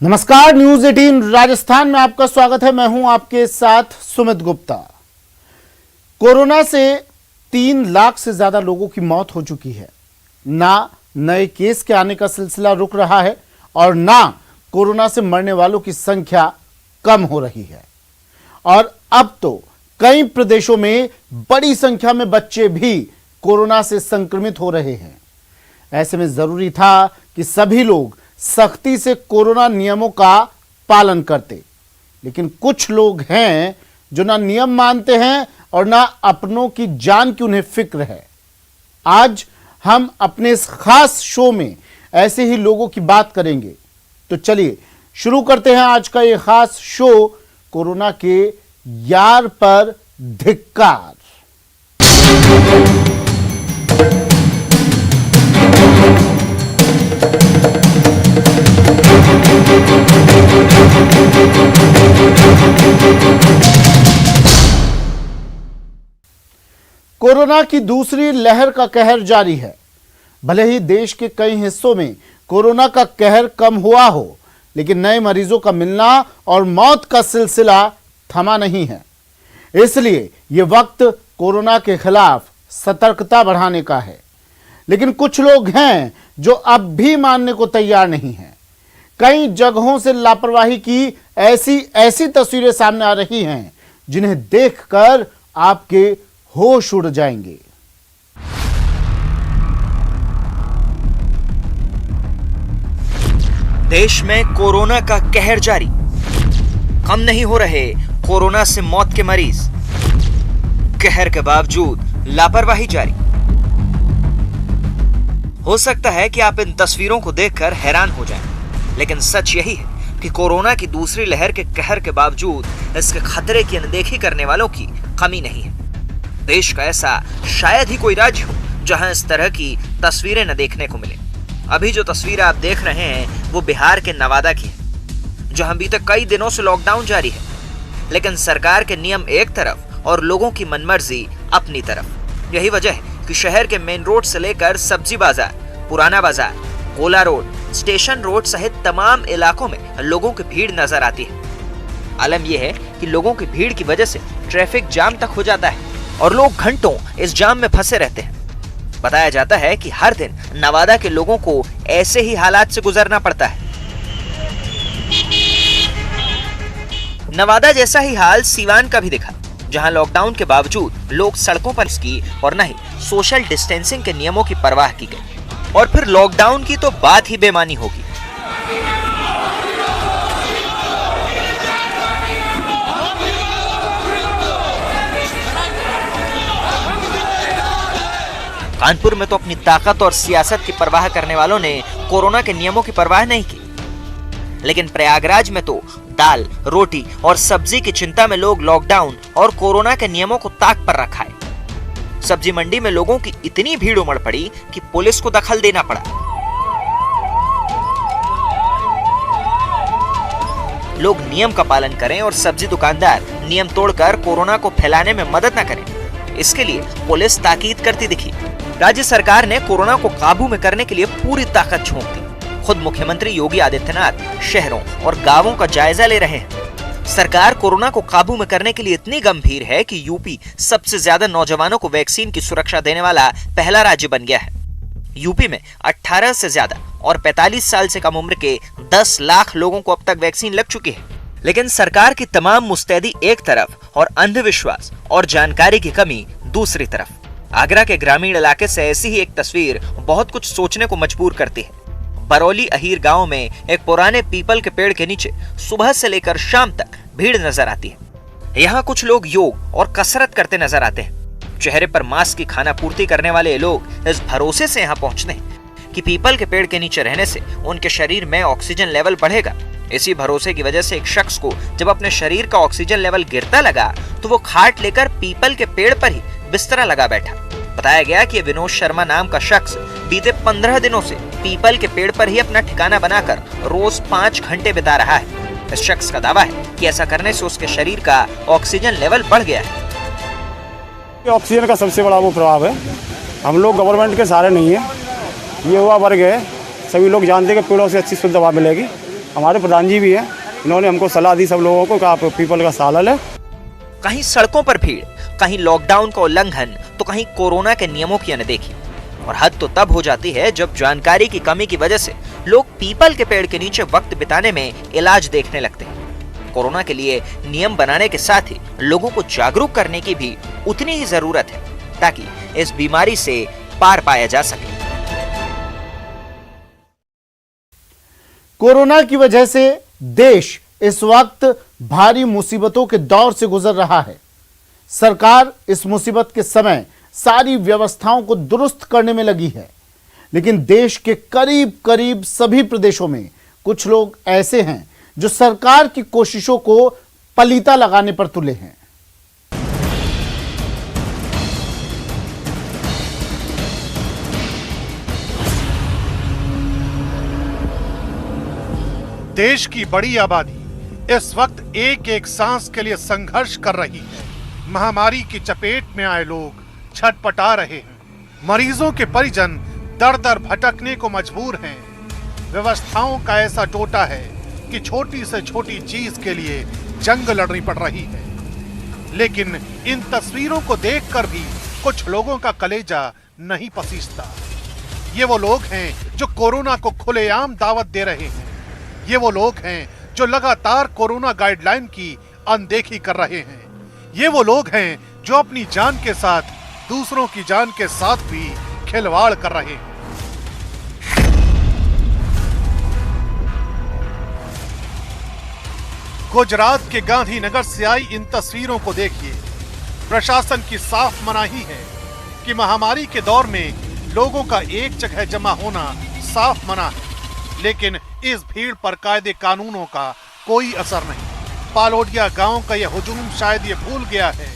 नमस्कार, न्यूज 18 राजस्थान में आपका स्वागत है। मैं हूं आपके साथ सुमित गुप्ता। कोरोना से 3 लाख से ज्यादा लोगों की मौत हो चुकी है। ना नए केस के आने का सिलसिला रुक रहा है और ना कोरोना से मरने वालों की संख्या कम हो रही है। और अब तो कई प्रदेशों में बड़ी संख्या में बच्चे भी कोरोना से संक्रमित हो रहे हैं। ऐसे में जरूरी था कि सभी लोग सख्ती से कोरोना नियमों का पालन करते, लेकिन कुछ लोग हैं जो ना नियम मानते हैं और ना अपनों की जान की उन्हें फिक्र है। आज हम अपने इस खास शो में ऐसे ही लोगों की बात करेंगे। तो चलिए शुरू करते हैं आज का ये खास शो, कोरोना के यार पर धिक्कार। कोरोना की दूसरी लहर का कहर जारी है। भले ही देश के कई हिस्सों में कोरोना का कहर कम हुआ हो, लेकिन नए मरीजों का मिलना और मौत का सिलसिला थमा नहीं है। इसलिए यह वक्त कोरोना के खिलाफ सतर्कता बढ़ाने का है। लेकिन कुछ लोग हैं जो अब भी मानने को तैयार नहीं हैं। कई जगहों से लापरवाही की ऐसी तस्वीरें सामने आ रही हैं जिन्हें देखकर आपके होश उड़ जाएंगे। देश में कोरोना का कहर जारी, कम नहीं हो रहे कोरोना से मौत के मरीज, कहर के बावजूद लापरवाही जारी। हो सकता है कि आप इन तस्वीरों को देखकर हैरान हो जाएं, लेकिन सच यही है कि कोरोना की दूसरी लहर के कहर के बावजूद इसके खतरे की अनदेखी करने वालों की कमी नहीं है। देश का ऐसा शायद ही कोई राज्य हो जहां इस तरह की तस्वीरें न देखने को मिले। अभी जो तस्वीर आप देख रहे हैं वो बिहार के नवादा की है, जहां बीते कई दिनों से लॉकडाउन जारी है, लेकिन सरकार के नियम एक तरफ और लोगों की मनमर्जी अपनी तरफ। यही वजह है कि शहर के मेन रोड से लेकर सब्जी बाजार, पुराना बाजार, कोला रोड, स्टेशन रोड सहित तमाम इलाकों में लोगों की भीड़ नजर आती है। आलम यह है कि लोगों की भीड़ की वजह से ट्रैफिक जाम तक हो जाता है और लोग घंटों इस जाम में फंसे रहते हैं। बताया जाता है कि हर दिन नवादा के लोगों को ऐसे ही हालात से गुजरना पड़ता है। नवादा जैसा ही हाल सीवान का भी दिखा, जहां लॉकडाउन के बावजूद लोग सड़कों पर की और न ही सोशल डिस्टेंसिंग के नियमों की परवाह की गई। और फिर लॉकडाउन की तो बात ही बेमानी होगी। कानपुर में तो अपनी ताकत और सियासत की परवाह करने वालों ने कोरोना के नियमों की परवाह नहीं की, लेकिन प्रयागराज में तो दाल, रोटी और सब्जी की चिंता में लोग लॉकडाउन और कोरोना के नियमों को ताक पर रखा है। सब्जी मंडी में लोगों की इतनी भीड़ उमड़ पड़ी कि पुलिस को दखल देना पड़ा। लोग नियम का पालन करें और सब्जी दुकानदार नियम तोड़कर कोरोना को फैलाने में मदद न करें, इसके लिए पुलिस ताकीद करती दिखी। राज्य सरकार ने कोरोना को काबू में करने के लिए पूरी ताकत झोंक दी। खुद मुख्यमंत्री योगी आदित्यनाथ शहरों और गांवों का जायजा ले रहे हैं। सरकार कोरोना को काबू में करने के लिए इतनी गंभीर है कि यूपी सबसे ज्यादा नौजवानों को वैक्सीन की सुरक्षा देने वाला पहला राज्य बन गया है। यूपी में 18 से ज्यादा और 45 साल से कम उम्र के 10 लाख लोगों को अब तक वैक्सीन लग चुकी है। लेकिन सरकार की तमाम मुस्तैदी एक तरफ और अंधविश्वास और जानकारी की कमी दूसरी तरफ। आगरा के ग्रामीण इलाके से ऐसी ही एक तस्वीर बहुत कुछ सोचने को मजबूर करती है। बरौली अहीर गांव में एक पुराने पीपल के पेड़ के नीचे सुबह से लेकर शाम तक भीड़ नजर आती है। यहाँ कुछ लोग योग और कसरत करते नजर आते हैं। चेहरे पर मास्क की खाना पूर्ति करने वाले लोग इस भरोसे से यहाँ पहुंचते हैं कि पीपल के पेड़ के नीचे रहने से उनके शरीर में ऑक्सीजन लेवल बढ़ेगा। इसी भरोसे की वजह से एक शख्स को जब अपने शरीर का ऑक्सीजन लेवल गिरता लगा तो वो खाट लेकर पीपल के पेड़ पर ही बिस्तरा लगा बैठा। बताया गया कि विनोद शर्मा नाम का शख्स बीते 15 दिनों से पीपल के पेड़ पर ही अपना ठिकाना बनाकर रोज 5 घंटे बिता रहा है। इस शख्स का दावा है कि ऐसा करने से उसके शरीर का ऑक्सीजन लेवल बढ़ गया है। ऑक्सीजन का सबसे बड़ा वो प्रभाव है। हम लोग गवर्नमेंट के सहारे नहीं है, ये हुआ वर्ग है, सभी लोग जानते हैं कि पेड़ों से अच्छी शुद्ध हवा मिलेगी। हमारे प्रधान जी भी हैं, इन्होंने हमको सलाह दी सब लोगों को कि आप पीपल का साला लें। कहीं सड़कों पर भीड़, कहीं लॉकडाउन का उल्लंघन, तो कहीं कोरोना के नियमों की अनदेखी। और हद तो तब हो जाती है जब जानकारी की कमी की वजह से लोग पीपल के पेड़ के नीचे वक्त बिताने में इलाज देखने लगते हैं। कोरोना के लिए नियम बनाने के साथ ही लोगों को जागरूक करने की भी उतनी ही जरूरत है ताकि इस बीमारी से पार पाया जा सके। कोरोना की वजह से देश इस वक्त भारी मुसीबतों के दौर से गुजर रहा है। सरकार इस मुसीबत के समय सारी व्यवस्थाओं को दुरुस्त करने में लगी है, लेकिन देश के करीब करीब सभी प्रदेशों में कुछ लोग ऐसे हैं जो सरकार की कोशिशों को पलीता लगाने पर तुले हैं। देश की बड़ी आबादी इस वक्त एक एक सांस के लिए संघर्ष कर रही है। महामारी की चपेट में आए लोग छटपटा रहे हैं। मरीजों के परिजन दर दर भटकने को मजबूर हैं। व्यवस्थाओं का ऐसा टोटा है कि छोटी से छोटी चीज के लिए जंग लड़नी पड़ रही है। लेकिन इन तस्वीरों को देखकर भी कुछ लोगों का कलेजा नहीं पसीजता। ये वो लोग हैं जो कोरोना को खुलेआम दावत दे रहे हैं। ये वो लोग हैं जो लगातार कोरोना गाइडलाइन की अनदेखी कर रहे हैं। ये वो लोग हैं जो अपनी जान के साथ दूसरों की जान के साथ भी खिलवाड़ कर रहे हैं। गुजरात के गांधीनगर से आई इन तस्वीरों को देखिए। प्रशासन की साफ मनाही है कि महामारी के दौर में लोगों का एक जगह जमा होना साफ मना है, लेकिन इस भीड़ पर कायदे कानूनों का कोई असर नहीं। पालोडिया गांव का यह हुजूम शायद ये भूल गया है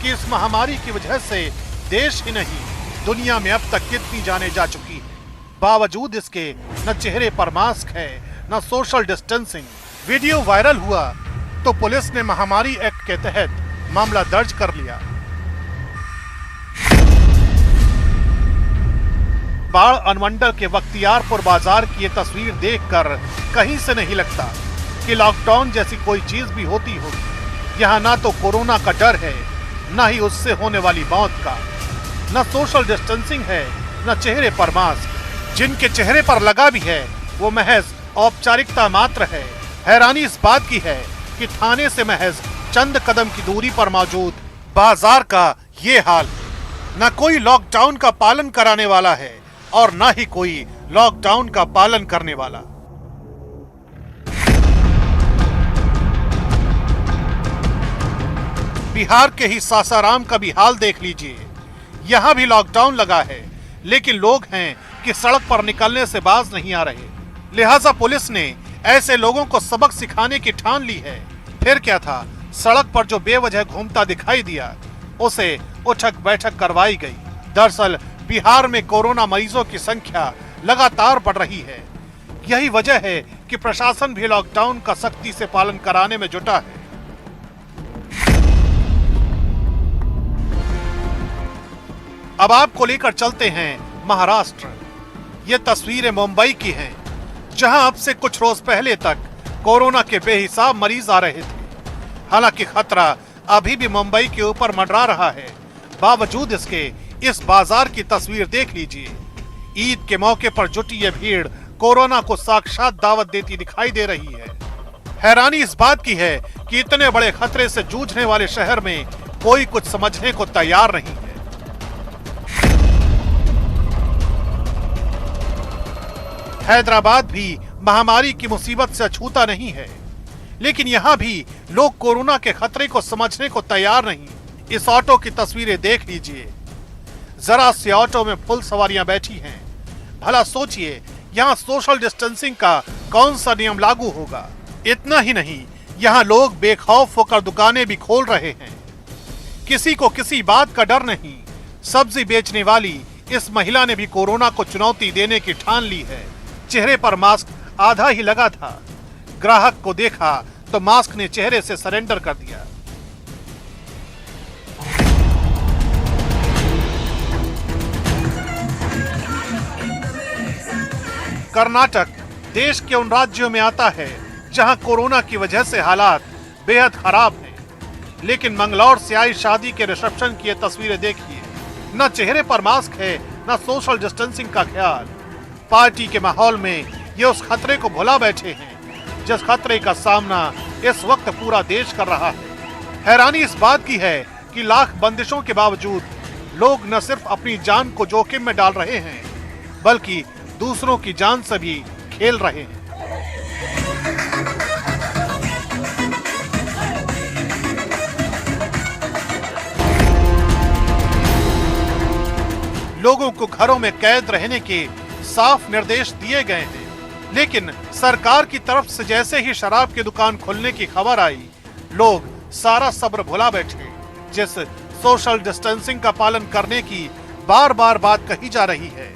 कि इस महामारी की वजह से देश ही नहीं दुनिया में अब तक कितनी जानें जा चुकी है। बावजूद इसके न चेहरे पर मास्क है न सोशल डिस्टेंसिंग। वीडियो वायरल हुआ तो पुलिस ने महामारी एक्ट के तहत मामला दर्ज कर लिया। बाढ़ अनुमंडल के बख्तियारपुर बाजार की ये तस्वीर देखकर कहीं से नहीं लगता कि लॉकडाउन जैसी कोई चीज भी होती होगी। यहाँ ना तो कोरोना का डर है, ना ही उससे होने वाली मौत का, न सोशल डिस्टेंसिंग है, न चेहरे पर मास्क। जिनके चेहरे पर लगा भी है वो महज औपचारिकता मात्र है। हैरानी इस बात की है कि थाने से महज चंद कदम की दूरी पर मौजूद बाजार का ये हाल। न कोई लॉकडाउन का पालन कराने वाला है और न ही कोई लॉकडाउन का पालन करने वाला। बिहार के ही सासाराम का भी हाल देख लीजिए। यहां भी लॉकडाउन लगा है, लेकिन लोग हैं कि सड़क पर निकलने से बाज नहीं आ रहे। लिहाजा पुलिस ने ऐसे लोगों को सबक सिखाने की ठान ली है। फिर क्या था, सड़क पर जो बेवजह घूमता दिखाई दिया उसे उठक बैठक करवाई गई। दरअसल बिहार में कोरोना मरीजों की संख्या लगातार बढ़ रही है। यही वजह है कि प्रशासन भी लॉकडाउन का सख्ती से पालन कराने में जुटा है। अब आपको लेकर चलते हैं महाराष्ट्र। ये तस्वीरें मुंबई की हैं, जहां अब से कुछ रोज पहले तक कोरोना के बेहिसाब मरीज आ रहे थे। हालांकि खतरा अभी भी मुंबई के ऊपर मंडरा रहा है। बावजूद इसके इस बाजार की तस्वीर देख लीजिए। ईद के मौके पर जुटी ये भीड़ कोरोना को साक्षात दावत देती दिखाई दे रही है। हैरानी इस बात की है कि इतने बड़े खतरे से जूझने वाले शहर में कोई कुछ समझने को तैयार नहीं है। हैदराबाद भी महामारी की मुसीबत से अछूता नहीं है, लेकिन यहाँ भी लोग कोरोना के खतरे को समझने को तैयार नहीं। इस ऑटो की तस्वीरें देख लीजिए। जरा से ऑटो में फुल सवारियां बैठी हैं। भला सोचिए यहाँ सोशल डिस्टेंसिंग का कौन सा नियम लागू होगा। इतना ही नहीं, यहाँ लोग बेखौफ होकर दुकानें भी खोल रहे हैं। किसी को किसी बात का डर नहीं। सब्जी बेचने वाली इस महिला ने भी कोरोना को चुनौती देने की ठान ली है। चेहरे पर मास्क आधा ही लगा था। ग्राहक को देखा तो मास्क ने चेहरे से सरेंडर कर दिया। कर्नाटक देश के उन राज्यों में आता है जहां कोरोना की वजह से हालात बेहद खराब हैं। लेकिन मंगलौर से आई शादी के रिसेप्शन की ये तस्वीरें देखिए, न चेहरे पर मास्क है न सोशल डिस्टेंसिंग का ख्याल। पार्टी के माहौल में ये उस खतरे को भुला बैठे हैं जिस खतरे का सामना इस वक्त पूरा देश कर रहा है। हैरानी इस बात की है कि लाख बंदिशों के बावजूद लोग न सिर्फ अपनी जान को जोखिम में डाल रहे हैं बल्कि दूसरों की जान से भी खेल रहे हैं। लोगों को घरों में कैद रहने के साफ निर्देश दिए गए हैं, लेकिन सरकार की तरफ से जैसे ही शराब की दुकान खोलने की खबर आई, लोग सारा सब्र भुला बैठे। जिस सोशल डिस्टेंसिंग का पालन करने की बार बार बात कही जा रही है,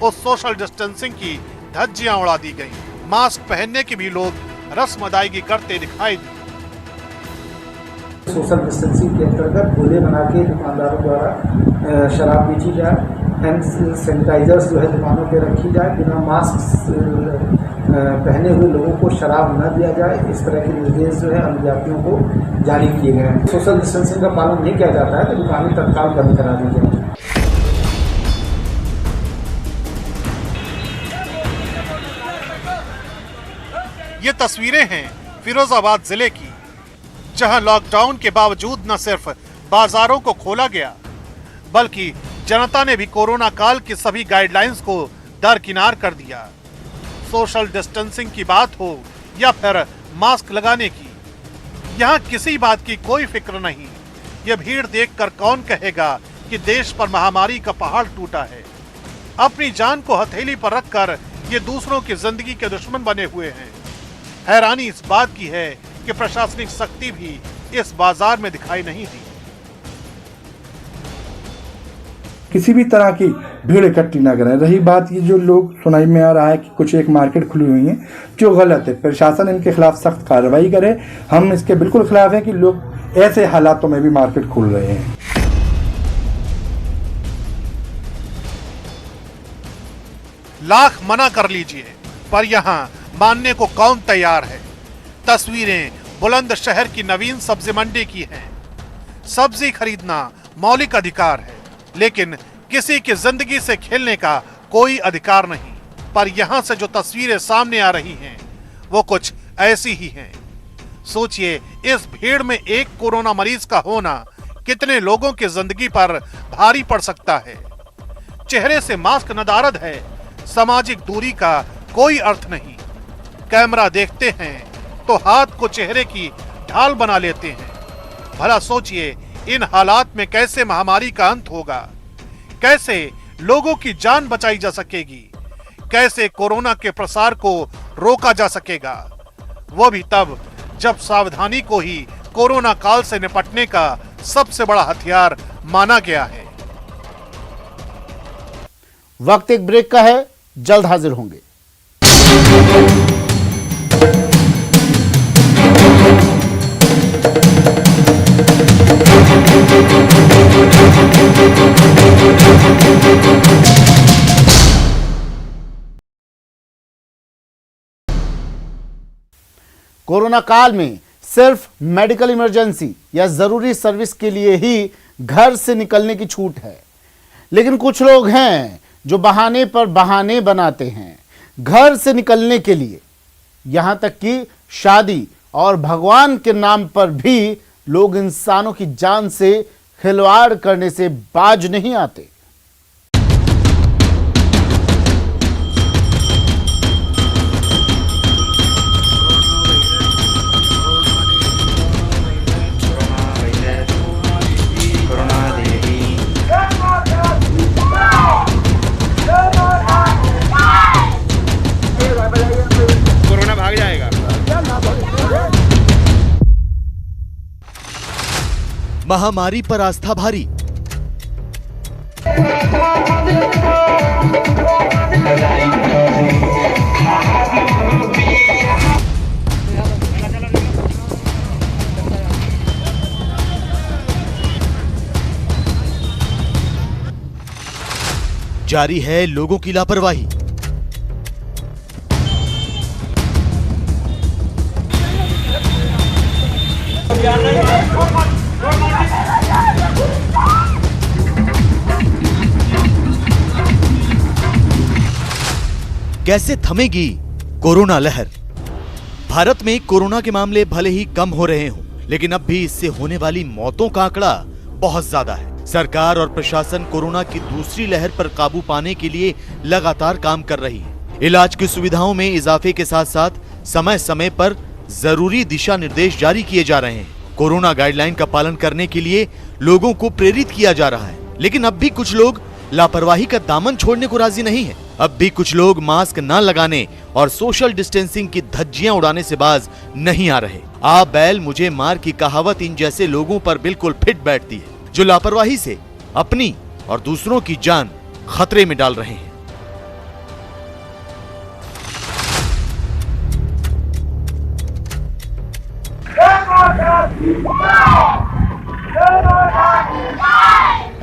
उस सोशल डिस्टेंसिंग की धज्जियां उड़ा दी गई। मास्क पहनने की भी लोग रस्म अदायगी करते दिखाई दी। सोशल डिस्टेंसिंग के अंतर्गत गोले बना के दुकानदारों द्वारा शराब बेची जाए, हैंड सैनिटाइजर्स जो है दुकानों पे रखी जाए, बिना मास्क पहने हुए लोगों को शराब न दिया जाए, इस तरह के निर्देश जो है अनुज्ञातियों को जारी किए गए हैं। सोशल डिस्टेंसिंग का पालन नहीं किया जाता है तो दुकानें तत्काल बंद करा दी जाए। ये तस्वीरें हैं फिरोजाबाद जिले की, जहां लॉकडाउन के बावजूद न सिर्फ बाजारों को खोला गया बल्कि जनता ने भी कोरोना काल की सभी गाइडलाइंस को दरकिनार कर दिया। सोशल डिस्टेंसिंग की बात हो या फिर मास्क लगाने की, यहाँ किसी बात की कोई फिक्र नहीं। यह भीड़ देखकर कौन कहेगा कि देश पर महामारी का पहाड़ टूटा है। अपनी जान को हथेली पर रखकर ये दूसरों की जिंदगी के दुश्मन बने हुए हैं। हैरानी इस बात की है कि प्रशासनिक सख्ती भी इस बाजार में दिखाई नहीं दी। किसी भी तरह की भीड़ इकट्ठी ना करें। रही बात ये जो लोग सुनाई में आ रहा है कि कुछ एक मार्केट खुली हुई है, जो गलत है, प्रशासन इनके खिलाफ सख्त कार्रवाई करे। हम इसके बिल्कुल खिलाफ हैं कि लोग ऐसे हालातों में भी मार्केट खोल रहे हैं। लाख मना कर लीजिए पर यहाँ मानने को कौन तैयार है। तस्वीरें बुलंदशहर की नवीन सब्जी मंडी की हैं। सब्जी खरीदना मौलिक अधिकार है, लेकिन किसी की जिंदगी से खेलने का कोई अधिकार नहीं। पर यहाँ से जो तस्वीरें सामने आ रही हैं वो कुछ ऐसी ही हैं। सोचिए, इस भीड़ में एक कोरोना मरीज का होना कितने लोगों की जिंदगी पर भारी पड़ सकता है। चेहरे से मास्क नदारद है, सामाजिक दूरी का कोई अर्थ नहीं। कैमरा देखते हैं तो हाथ को चेहरे की ढाल बना लेते हैं। भला सोचिए, इन हालात में कैसे महामारी का अंत होगा, कैसे लोगों की जान बचाई जा सकेगी, कैसे कोरोना के प्रसार को रोका जा सकेगा, वो भी तब जब सावधानी को ही कोरोना काल से निपटने का सबसे बड़ा हथियार माना गया है। वक्त एक ब्रेक का है, जल्द हाजिर होंगे। कोरोना काल में सिर्फ मेडिकल इमरजेंसी या जरूरी सर्विस के लिए ही घर से निकलने की छूट है, लेकिन कुछ लोग हैं जो बहाने पर बहाने बनाते हैं घर से निकलने के लिए। यहां तक कि शादी और भगवान के नाम पर भी लोग इंसानों की जान से खिलवाड़ करने से बाज नहीं आते। महामारी पर आस्था भारी। जारी है लोगों की लापरवाही। कैसे थमेगी कोरोना लहर? भारत में कोरोना के मामले भले ही कम हो रहे हों, लेकिन अब भी इससे होने वाली मौतों का आंकड़ा बहुत ज्यादा है। सरकार और प्रशासन कोरोना की दूसरी लहर पर काबू पाने के लिए लगातार काम कर रही है। इलाज की सुविधाओं में इजाफे के साथ साथ समय समय पर जरूरी दिशा निर्देश जारी किए जा रहे हैं। कोरोना गाइडलाइन का पालन करने के लिए लोगों को प्रेरित किया जा रहा है, लेकिन अब भी कुछ लोग लापरवाही का दामन छोड़ने को राजी नहीं है। अब भी कुछ लोग मास्क न लगाने और सोशल डिस्टेंसिंग की धज्जियां उड़ाने से बाज नहीं आ रहे। आ बैल मुझे मार की कहावत इन जैसे लोगों पर बिल्कुल फिट बैठती है, जो लापरवाही से अपनी और दूसरों की जान खतरे में डाल रहे हैं।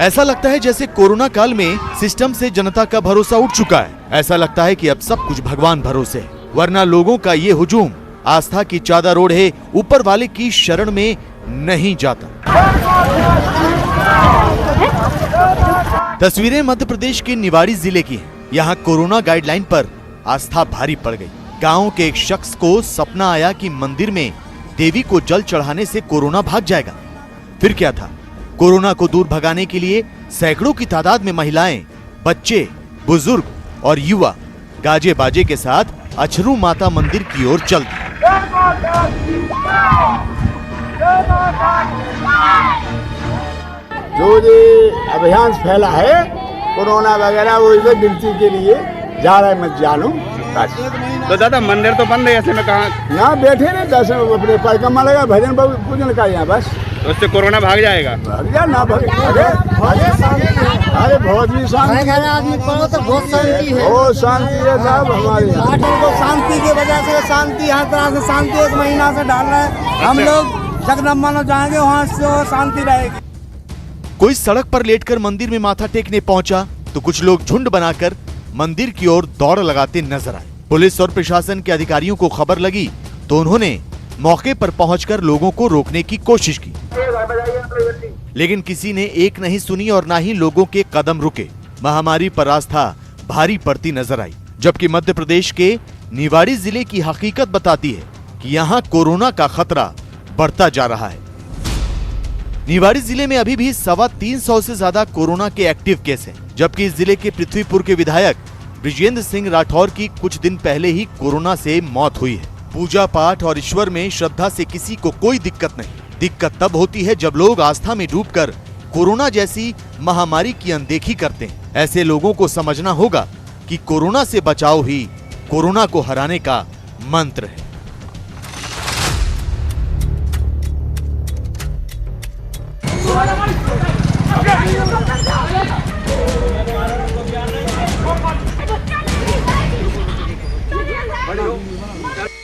ऐसा लगता है जैसे कोरोना काल में सिस्टम से जनता का भरोसा उठ चुका है। ऐसा लगता है कि अब सब कुछ भगवान भरोसे है, वरना लोगों का ये हुजूम आस्था की चादर ओढ़े ऊपर वाले की शरण में नहीं जाता। तस्वीरें मध्य प्रदेश के निवाड़ी जिले की हैं। यहाँ कोरोना गाइडलाइन पर आस्था भारी पड़ गई। गांव के एक शख्स को सपना आया कि मंदिर में देवी को जल चढ़ाने से कोरोना भाग जाएगा। फिर क्या था, कोरोना को दूर भगाने के लिए सैकड़ों की तादाद में महिलाएं, बच्चे, बुजुर्ग और युवा गाजे बाजे के साथ अछरू माता मंदिर की ओर चल दिए। जो ये अभियान फैला है कोरोना वगैरह, वो इसे गिनती के लिए जा रहे मत जानो। तो दादा मंदिर तो बंद है, ऐसे में कहा यहाँ बैठे रहे दर्शन अपने परिक्रमा लगा भजन पूजन का यहाँ बस, तो उससे कोरोना भाग जाएगा। भाग जा ना भाग, अरे बहुत भी शांति आदमी को तो बहुत शांति है, बहुत शांति है साहब हमारे यहाँ। तो शांति की वजह से शांति हर तरह से शांति 1 महीना से डाल रहे हैं। हम लोग जगदम्बा जाएंगे, वहाँ से शांति रहेगी। कोई सड़क पर लेटकर मंदिर में माथा टेकने पहुंचा तो कुछ लोग झुंड बनाकर मंदिर की ओर दौड़ लगाते नजर आए। पुलिस और प्रशासन के अधिकारियों को खबर लगी तो उन्होंने मौके पर पहुंचकर लोगों को रोकने की कोशिश की, लेकिन किसी ने एक नहीं सुनी और ना ही लोगों के कदम रुके। महामारी पर आस्था भारी पड़ती नजर आई, जबकि मध्य प्रदेश के निवाड़ी जिले की हकीकत बताती है कि यहाँ कोरोना का खतरा बढ़ता जा रहा है। निवाड़ी जिले में अभी भी 325 से ज्यादा कोरोना के एक्टिव केस हैं, जबकि इस जिले के पृथ्वीपुर के विधायक ब्रिजेंद्र सिंह राठौर की कुछ दिन पहले ही कोरोना से मौत हुई है। पूजा पाठ और ईश्वर में श्रद्धा से किसी को कोई दिक्कत नहीं। दिक्कत तब होती है जब लोग आस्था में डूबकर कोरोना जैसी महामारी की अनदेखी करते हैं। ऐसे लोगों को समझना होगा कि कोरोना से बचाव ही कोरोना को हराने का मंत्र है।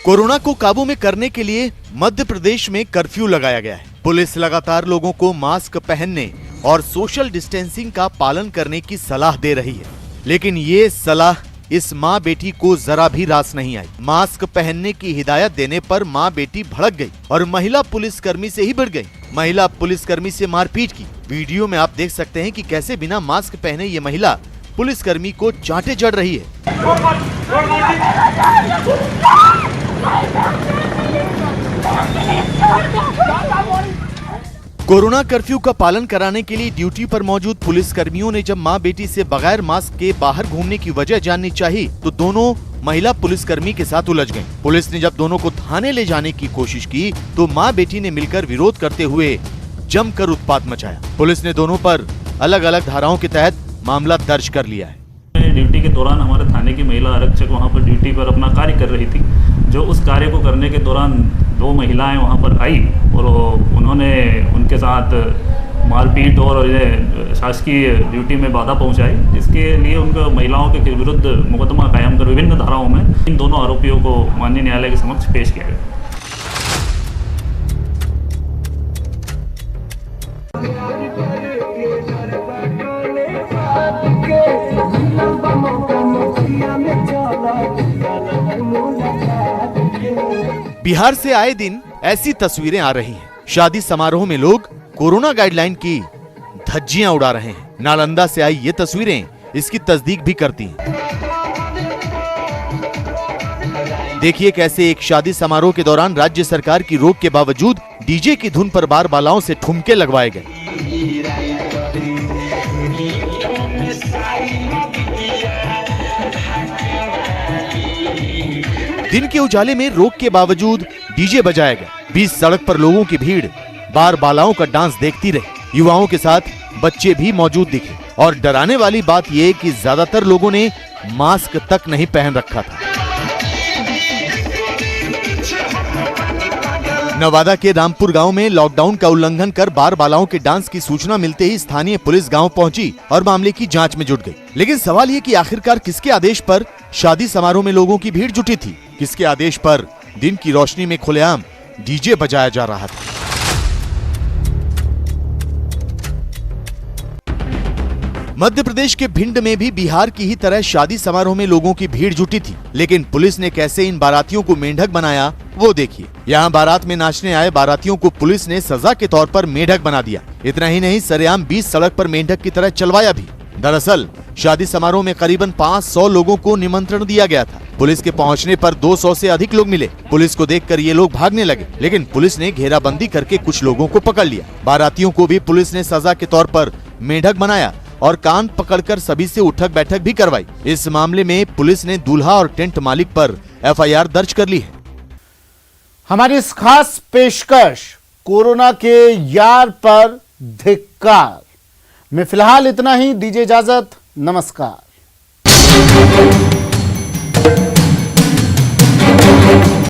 कोरोना को काबू में करने के लिए मध्य प्रदेश में कर्फ्यू लगाया गया है। पुलिस लगातार लोगों को मास्क पहनने और सोशल डिस्टेंसिंग का पालन करने की सलाह दे रही है, लेकिन ये सलाह इस माँ बेटी को जरा भी रास नहीं आई। मास्क पहनने की हिदायत देने पर माँ बेटी भड़क गई और महिला पुलिसकर्मी से ही भिड़ गई। महिला पुलिसकर्मी से मारपीट की। वीडियो में आप देख सकते हैं कि कैसे बिना मास्क पहने ये महिला पुलिसकर्मी को चांटे जड़ रही है। कोरोना कर्फ्यू का पालन कराने के लिए ड्यूटी पर मौजूद पुलिसकर्मियों ने जब मां बेटी से बगैर मास्क के बाहर घूमने की वजह जाननी चाहिए तो दोनों महिला पुलिसकर्मी के साथ उलझ गईं। पुलिस ने जब दोनों को थाने ले जाने की कोशिश की तो मां बेटी ने मिलकर विरोध करते हुए जमकर उत्पात मचाया। पुलिस ने दोनों पर अलग अलग धाराओं के तहत मामला दर्ज कर लिया है। ड्यूटी के दौरान हमारे थाने की महिला आरक्षक वहां पर ड्यूटी पर अपना कार्य कर रही थी। जो उस कार्य को करने के दौरान 2 महिलाएं वहां पर आई और उन्होंने उनके साथ मारपीट और शासकीय ड्यूटी में बाधा पहुंचाई, जिसके लिए उनको महिलाओं के विरुद्ध मुकदमा कायम कर विभिन्न धाराओं में इन दोनों आरोपियों को माननीय न्यायालय के समक्ष पेश किया गया। बिहार से आए दिन ऐसी तस्वीरें आ रही हैं। शादी समारोह में लोग कोरोना गाइडलाइन की धज्जियां उड़ा रहे हैं। नालंदा से आई ये तस्वीरें इसकी तस्दीक भी करती हैं। देखिए कैसे एक शादी समारोह के दौरान राज्य सरकार की रोक के बावजूद डीजे की धुन पर बार बालाओं से ठुमके लगवाए गए। दिन के उजाले में रोक के बावजूद डीजे बजाया गया। बीच सड़क पर लोगों की भीड़ बार बालाओं का डांस देखती रही। युवाओं के साथ बच्चे भी मौजूद दिखे और डराने वाली बात यह कि ज्यादातर लोगों ने मास्क तक नहीं पहन रखा था। नवादा के रामपुर गांव में लॉकडाउन का उल्लंघन कर बार बालाओं के डांस की सूचना मिलते ही स्थानीय पुलिस गांव पहुंची और मामले की जांच में जुट गई। लेकिन सवाल ये कि आखिरकार किसके आदेश पर शादी समारोह में लोगों की भीड़ जुटी थी? किसके आदेश पर दिन की रोशनी में खुलेआम डीजे बजाया जा रहा था? मध्य प्रदेश के भिंड में भी बिहार की ही तरह शादी समारोह में लोगों की भीड़ जुटी थी, लेकिन पुलिस ने कैसे इन बारातियों को मेंढक बनाया वो देखिए। यहाँ बारात में नाचने आए बारातियों को पुलिस ने सजा के तौर पर मेंढक बना दिया। इतना ही नहीं, सरेआम बीच सड़क पर मेंढक की तरह चलवाया भी। दरअसल शादी समारोह में करीबन 500 लोगों को निमंत्रण दिया गया था। पुलिस के पहुंचने पर 200 से अधिक लोग मिले। पुलिस को देखकर ये लोग भागने लगे, लेकिन पुलिस ने घेराबंदी करके कुछ लोगों को पकड़ लिया। बारातियों को भी पुलिस ने सजा के तौर पर मेंढक बनाया और कान पकड़कर सभी से उठक बैठक भी करवाई। इस मामले में पुलिस ने दूल्हा और टेंट मालिक पर एफआईआर दर्ज कर ली है। हमारी इस खास पेशकश कोरोना के यार पर धिक्कार में फिलहाल इतना ही। दीजिए इजाजत, नमस्कार।